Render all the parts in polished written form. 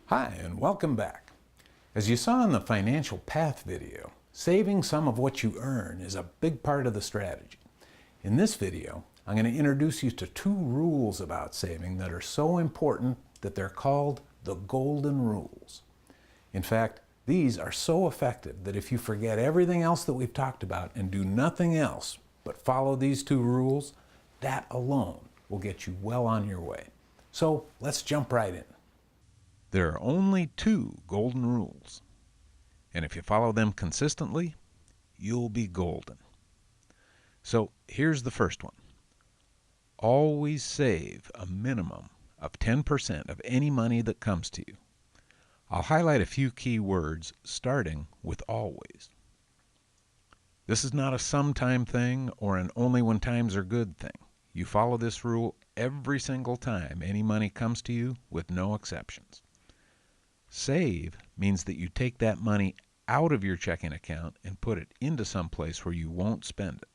Hi, and welcome back. As you saw in the Financial Path video, saving some of what you earn is a big part of the strategy. In this video, I'm going to introduce you to two rules about saving that are so important that they're called the golden rules. In fact, these are so effective that if you forget everything else that we've talked about and do nothing else but follow these two rules, that alone will get you well on your way. So let's jump right in. There are only two golden rules, and if you follow them consistently, you'll be golden. So here's the first one. Always save a minimum of 10% of any money that comes to you. I'll highlight a few key words, starting with always. This is not a sometime thing or an only when times are good thing. You follow this rule every single time any money comes to you, with no exceptions. Save means that you take that money out of your checking account and put it into some place where you won't spend it.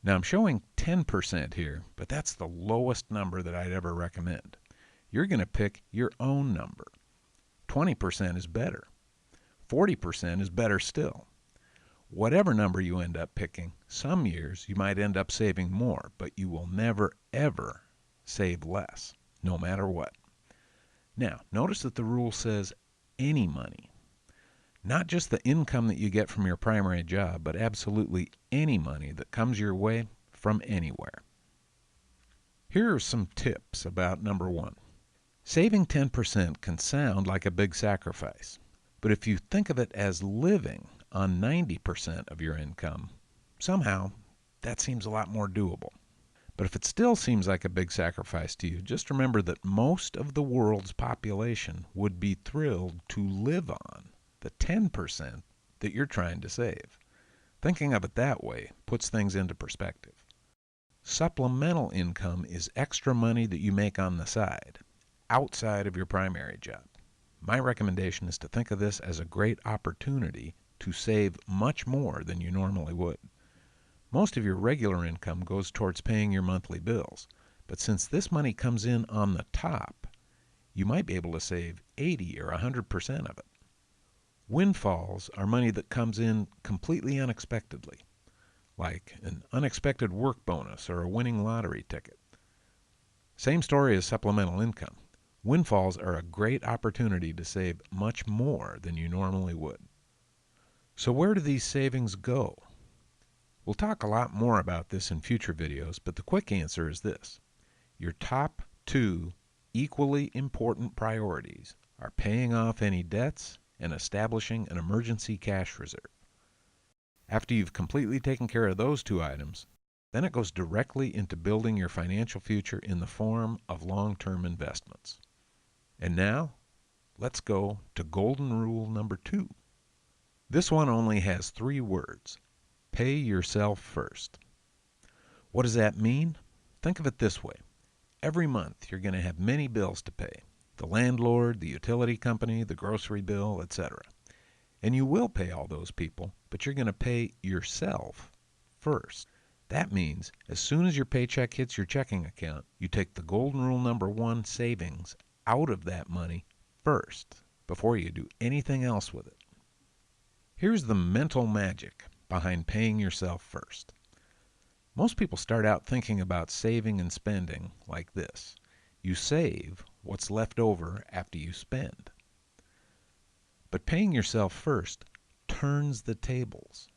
Now I'm showing 10% here, but that's the lowest number that I'd ever recommend. You're going to pick your own number. 20% is better. 40% is better still. Whatever number you end up picking, some years you might end up saving more, but you will never ever save less, no matter what. Now, notice that the rule says any money. Not just the income that you get from your primary job, but absolutely any money that comes your way from anywhere. Here are some tips about number one. Saving 10% can sound like a big sacrifice, but if you think of it as living on 90% of your income, somehow that seems a lot more doable. But if it still seems like a big sacrifice to you, just remember that most of the world's population would be thrilled to live on the 10% that you're trying to save. Thinking of it that way puts things into perspective. Supplemental income is extra money that you make on the side, outside of your primary job. My recommendation is to think of this as a great opportunity to save much more than you normally would. Most of your regular income goes towards paying your monthly bills, but since this money comes in on the top, you might be able to save 80 or 100% of it. Windfalls are money that comes in completely unexpectedly, like an unexpected work bonus or a winning lottery ticket. Same story as supplemental income. Windfalls are a great opportunity to save much more than you normally would. So where do these savings go? We'll talk a lot more about this in future videos, but the quick answer is this. Your top two equally important priorities are paying off any debts and establishing an emergency cash reserve. After you've completely taken care of those two items, then it goes directly into building your financial future in the form of long-term investments. And now, let's go to golden rule number 2. This one only has 3 words. Pay yourself first. What does that mean? Think of it this way. Every month you're going to have many bills to pay. The landlord, the utility company, the grocery bill, etc. And you will pay all those people, but you're going to pay yourself first. That means as soon as your paycheck hits your checking account, you take the golden rule number 1 savings out of that money first before you do anything else with it. Here's the mental magic behind paying yourself first. Most people start out thinking about saving and spending like this. You save what's left over after you spend. But paying yourself first turns the tables.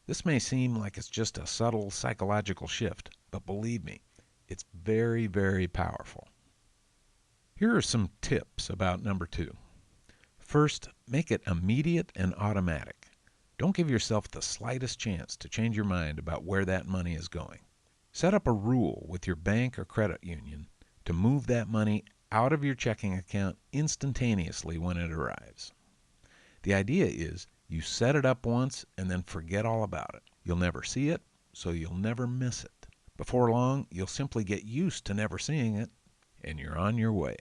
This may seem like it's just a subtle psychological shift, but believe me, it's very, very powerful. Here are some tips about number 2. First, make it immediate and automatic. Don't give yourself the slightest chance to change your mind about where that money is going. Set up a rule with your bank or credit union to move that money out of your checking account instantaneously when it arrives. The idea is you set it up once and then forget all about it. You'll never see it, so you'll never miss it. Before long, you'll simply get used to never seeing it, and you're on your way.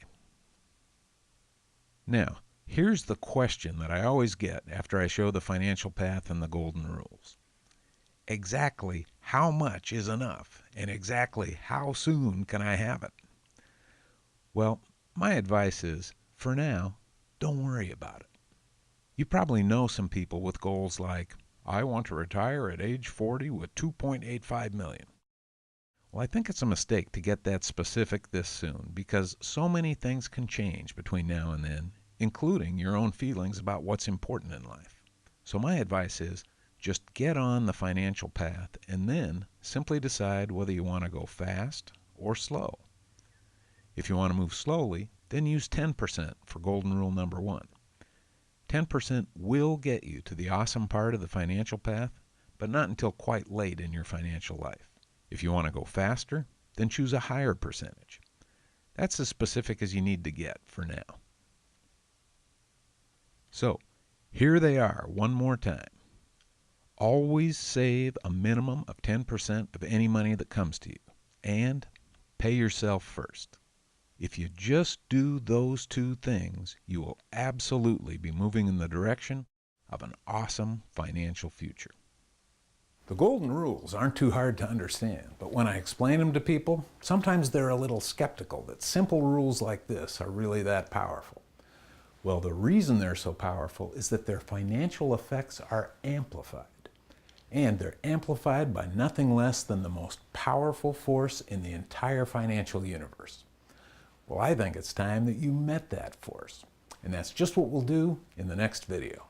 Now, here's the question that I always get after I show the financial path and the golden rules. Exactly how much is enough, and exactly how soon can I have it? Well, my advice is for now, don't worry about it. You probably know some people with goals like, I want to retire at age 40 with $2.85 million. Well, I think it's a mistake to get that specific this soon because so many things can change between now and then, including your own feelings about what's important in life. So my advice is just get on the financial path and then simply decide whether you want to go fast or slow. If you want to move slowly, then use 10% for golden rule number 1. 10% will get you to the awesome part of the financial path, but not until quite late in your financial life. If you want to go faster, then choose a higher percentage. That's as specific as you need to get for now. So, here they are one more time. Always save a minimum of 10% of any money that comes to you, and pay yourself first. If you just do those two things, you will absolutely be moving in the direction of an awesome financial future. The golden rules aren't too hard to understand, but when I explain them to people, sometimes they're a little skeptical that simple rules like this are really that powerful. Well, the reason they're so powerful is that their financial effects are amplified. And they're amplified by nothing less than the most powerful force in the entire financial universe. Well, I think it's time that you met that force. And that's just what we'll do in the next video.